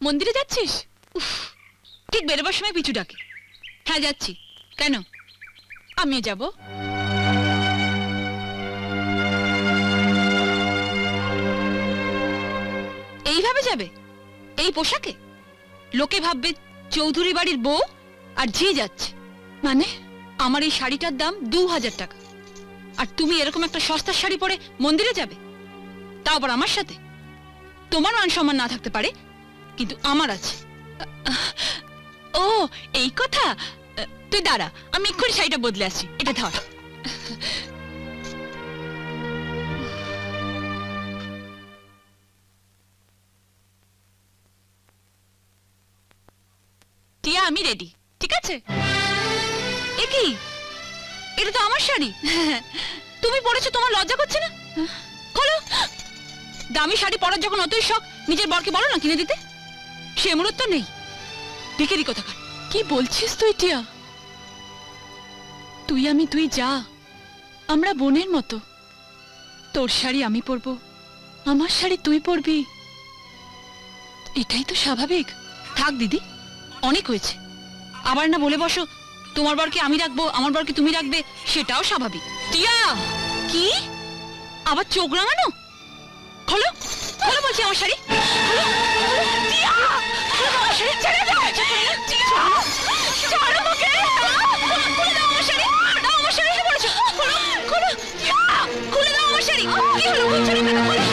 মন্দিরে যাচ্ছিস? ঠিক বেরোবার সময় পিছু ডাকে। হ্যাঁ যাচ্ছি। কেন? আমিও যাব। এইভাবে যাবে? এই পোশাকে? লোকে ভাববে চৌধুরী বাড়ির বউ আর ঝি যাচ্ছে। মানে আমার এই শাড়িটার দাম 2000 টাকা, আর তুমি এরকম একটা সস্তার শাড়ি পরে মন্দিরে যাবে, তাও আবার আমার সাথে? তোমার মান সম্মান না থাকতে পারে, কিন্তু আমার আছে। ও এই কথা। তুই দাঁড়া, আমি এক্ষুনি শাড়িটা বদলে আসছি। এটা ধর। টিয়া আমি রেডি, ঠিক আছে? এ কি, এটা তো আমার শাড়ি। তুমি পরেছো, তোমার লজ্জা করছে না? খোলো। দামি শাড়ি পরার যখন অতই শখ, নিজের বরকে বলো না কিনে দিতে। সে মুহূর্ত নেই। ভিখারি কোথাকার। কি বলছিস তুই টিয়া? তুই আমি তুই যা, আমরা বোনের মতো। তোর শাড়ি আমি পরবো, আমার শাড়ি তুই পরবি, এটাই তো স্বাভাবিক। থাক দিদি, অনেক হয়েছে। আবার না বলে বসো তোমার বরকে আমি রাখবো, আমার বরকে তুমি রাখবে, সেটাও স্বাভাবিক। টিয়া কি আবার চোখ রাঙানো? খোলো খোলো বলছি আমার শাড়ি। খোলো, খোলো। টিয়া, খোলো আমার শাড়ি। ছেড়ে দাও। টিয়া, ছাড়ো আমাকে। খুলে দাও আমার শাড়ি। দাও আমার শাড়ি। এসে পড়েছো। খোলো, খোলো। টিয়া, খুলে দাও আমার শাড়ি। কি হলো? খুলছো না কেন? খোলো।